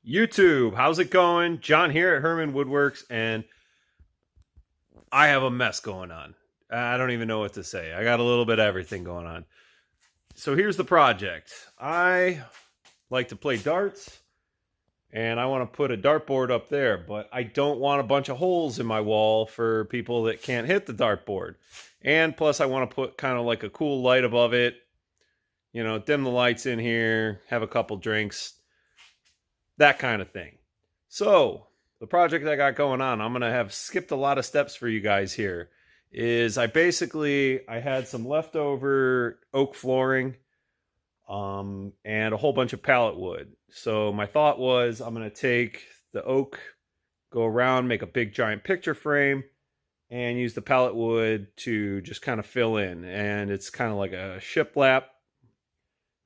YouTube, how's it going? John here at Herman Woodworks, and I have a mess going on. I don't even know what to say. I got a little bit of everything going on. So here's the project. I like to play darts, and I want to put a dartboard up there, but I don't want a bunch of holes in my wall for people that can't hit the dartboard. And plus, I want to put kind of like a cool light above it, dim the lights in here, have a couple drinks, that kind of thing. So the project I got going on, I'm going to have skipped a lot of steps for you guys here, is I had some leftover oak flooring and a whole bunch of pallet wood. So my thought was I'm going to take the oak, go around, make a big giant picture frame, and use the pallet wood to just kind of fill in. And it's kind of like a shiplap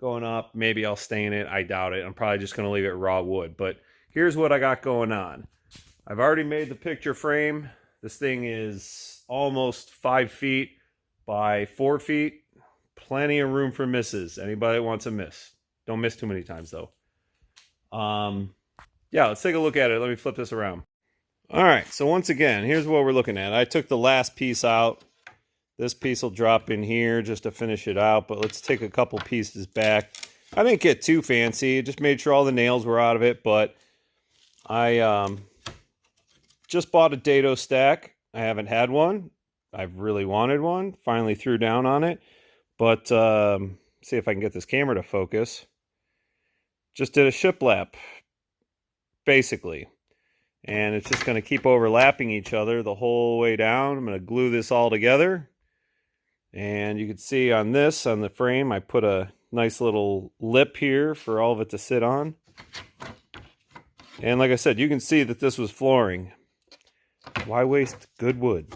going up. Maybe I'll stain it. I doubt it. I'm probably just going to leave it raw wood. But here's what I got going on. I've already made the picture frame. This thing is almost 5 feet by 4 feet. Plenty of room for misses. Anybody that wants a miss. Don't miss too many times though. Yeah, let's take a look at it. Let me flip this around. All right, so once again, here's what we're looking at. I took the last piece out. This piece will drop in here just to finish it out, but let's take a couple pieces back. I didn't get too fancy. Just made sure all the nails were out of it, but I just bought a Dado stack. I haven't had one. I've really wanted one. Finally threw down on it. But see if I can get this camera to focus. Just did a shiplap, basically. And it's just going to keep overlapping each other the whole way down. I'm going to glue this all together. And you can see on the frame, I put a nice little lip here for all of it to sit on. And like I said, you can see that this was flooring. Why waste good wood?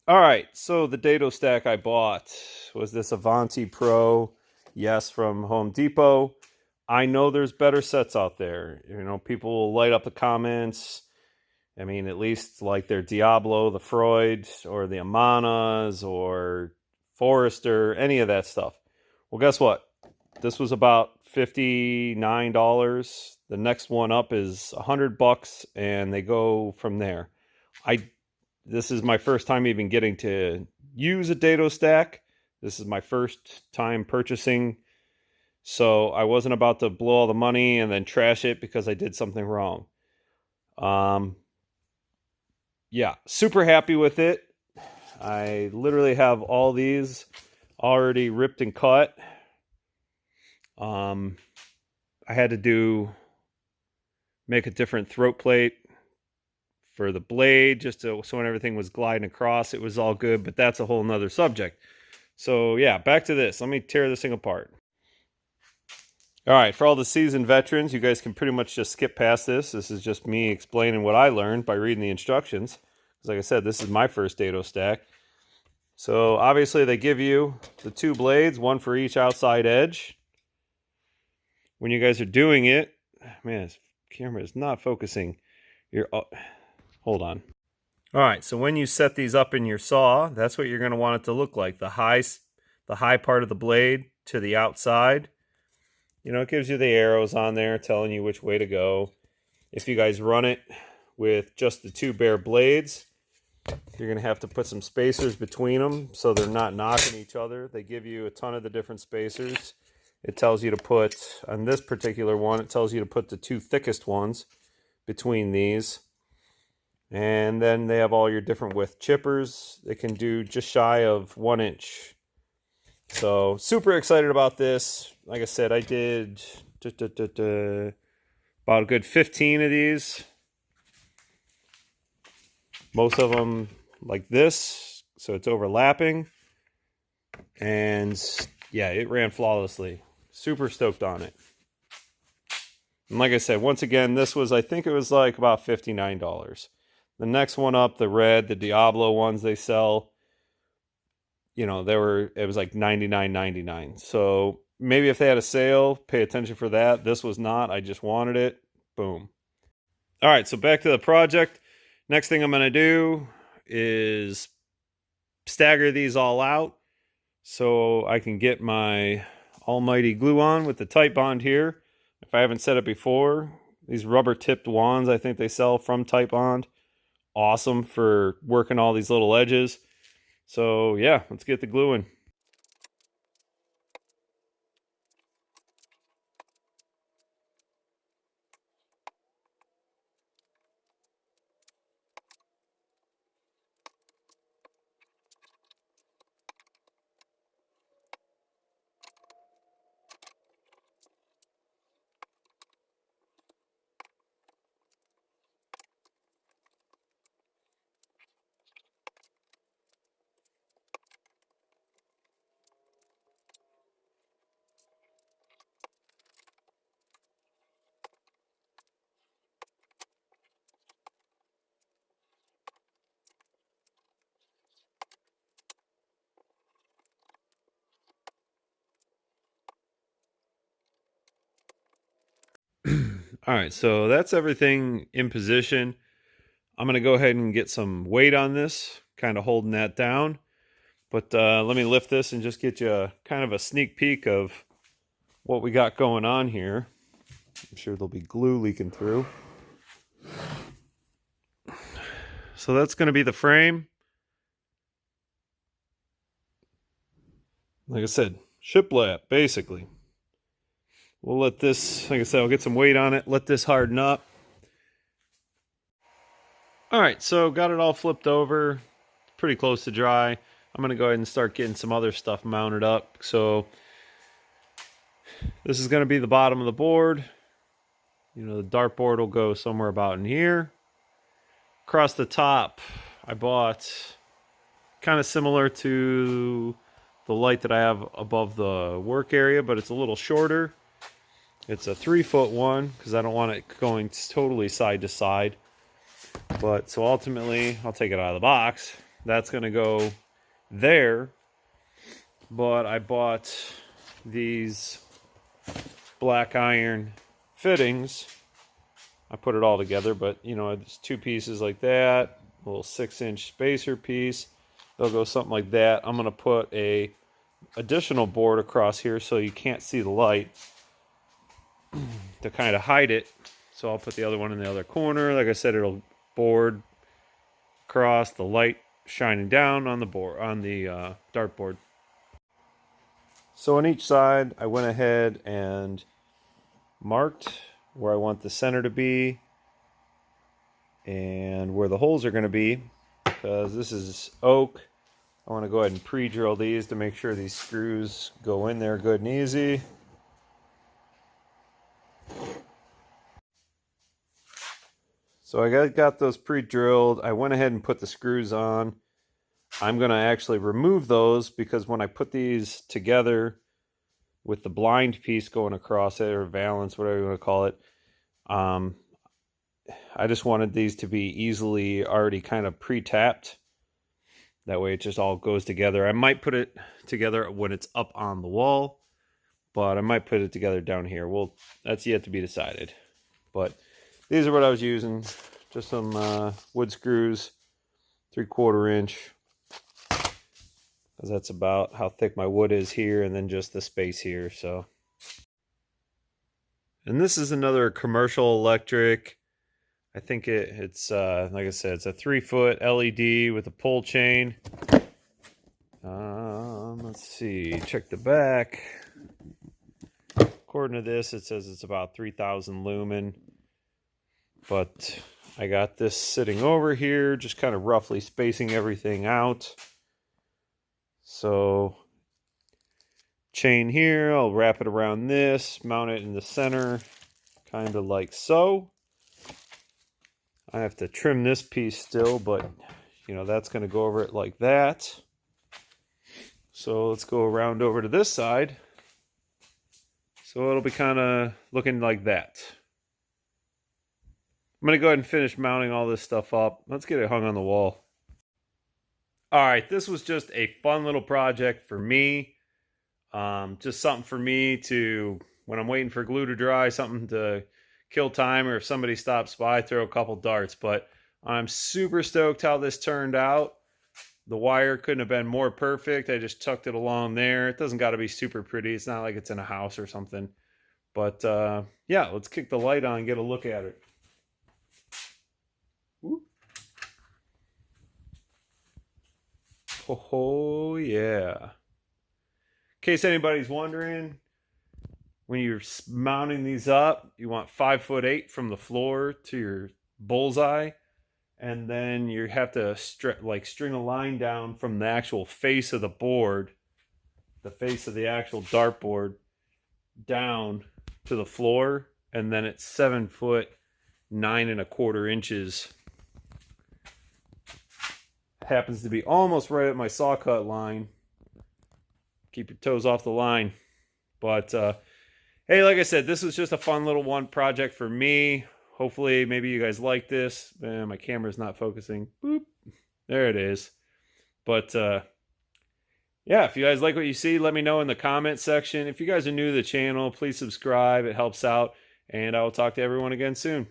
All right, so the Dado stack I bought was this Avanti Pro, yes, from Home Depot. I know there's better sets out there. People will light up the comments. I mean, at least like their Diablo, the Freud, or the Amanas, or Forester, any of that stuff. Well, guess what? This was about $59. The next one up is $100, and they go from there. This is my first time even getting to use a Dado stack. This is my first time purchasing. So I wasn't about to blow all the money and then trash it because I did something wrong. Yeah, super happy with it. I literally have all these already ripped and cut. I had to make a different throat plate for the blade, so when everything was gliding across, it was all good, but that's a whole nother subject. So yeah, back to this. Let me tear this thing apart. All right, for all the seasoned veterans, you guys can pretty much just skip past this. This is just me explaining what I learned by reading the instructions. Because like I said, this is my first Dado stack. So obviously they give you the 2 blades, one for each outside edge. When you guys are doing it, man, this camera is not focusing. Hold on. All right, so when you set these up in your saw, that's what you're going to want it to look like. The high part of the blade to the outside. It gives you the arrows on there telling you which way to go. If you guys run it with just the 2 bare blades, you're going to have to put some spacers between them so they're not knocking each other. They give you a ton of the different spacers. It tells you to put, on this particular one, it tells you to put the 2 thickest ones between these. And then they have all your different width chippers. They can do just shy of 1 inch. So super excited about this. Like I said, I did about a good 15 of these. Most of them like this, so it's overlapping. And yeah, it ran flawlessly. Super stoked on it. And like I said, once again, this was, I think it was like about $59. The next one up, the red, the Diablo ones they sell, it was like $99.99. So maybe if they had a sale, pay attention for that. This was not. I just wanted it. Boom. All right, so back to the project. Next thing I'm going to do is stagger these all out so I can get my almighty glue on with the tight bond here. If I haven't said it before, these rubber tipped wands I think they sell from Type Bond, awesome for working all these little edges. So yeah, let's get the gluing. All right, so that's everything in position. I'm going to go ahead and get some weight on this, kind of holding that down. But let me lift this and just get you kind of a sneak peek of what we got going on here. I'm sure there'll be glue leaking through. So that's going to be the frame. Like I said, shiplap, basically. We'll let this, like I said, I'll get some weight on it, let this harden up. All right, so got it all flipped over, pretty close to dry. I'm going to go ahead and start getting some other stuff mounted up. So this is going to be the bottom of the board. You know, the dartboard will go somewhere about in here. Across the top, I bought kind of similar to the light that I have above the work area, but it's a little shorter. It's a 3-foot one because I don't want it going totally side to side. But so ultimately, I'll take it out of the box. That's going to go there. But I bought these black iron fittings. I put it all together, but you know, it's 2 pieces like that, a little 6-inch spacer piece. They'll go something like that. I'm going to put a additional board across here so you can't see the light to kind of hide it. So I'll put the other one in the other corner. Like I said, it'll board across, the light shining down on the board, on the dartboard. So on each side, I went ahead and marked where I want the center to be and where the holes are going to be. Because this is oak, I want to go ahead and pre-drill these to make sure these screws go in there good and easy. So I got those pre-drilled. I went ahead and put the screws on. I'm going to actually remove those because when I put these together with the blind piece going across it, or valance, whatever you want to call it, I just wanted these to be easily already kind of pre-tapped. That way it just all goes together. I might put it together when it's up on the wall, but I might put it together down here. Well, that's yet to be decided. But these are what I was using. Just some wood screws, 3/4 inch. Because that's about how thick my wood is here, and then just the space here. So, and this is another commercial electric. I think it's like I said, it's a 3-foot LED with a pull chain. Let's see, check the back. According to this, it says it's about 3,000 lumen. But I got this sitting over here, just kind of roughly spacing everything out. So, chain here, I'll wrap it around this, mount it in the center, kind of like so. I have to trim this piece still, but you know, that's going to go over it like that. So let's go around over to this side. So it'll be kind of looking like that. I'm going to go ahead and finish mounting all this stuff up. Let's get it hung on the wall. All right, this was just a fun little project for me. Just something for me to, when I'm waiting for glue to dry, something to kill time, or if somebody stops by, throw a couple darts. But I'm super stoked how this turned out. The wire couldn't have been more perfect. I just tucked it along there. It doesn't got to be super pretty. It's not like it's in a house or something. But yeah, let's kick the light on and get a look at it. Whoop. Oh yeah. In case anybody's wondering, when you're mounting these up, you want 5'8" from the floor to your bullseye, and then you have to string a line down from the actual face of the board, the face of the actual dartboard, down to the floor, and then it's 7 foot 9¼ inches. Happens to be almost right at my saw cut line. Keep your toes off the line. But hey, like I said, this was just a fun little one project for me. Hopefully, maybe you guys like this. My camera's not focusing. Boop. There it is. But yeah, if you guys like what you see, let me know in the comment section. If you guys are new to the channel, please subscribe. It helps out. And I will talk to everyone again soon.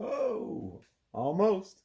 Oh, almost.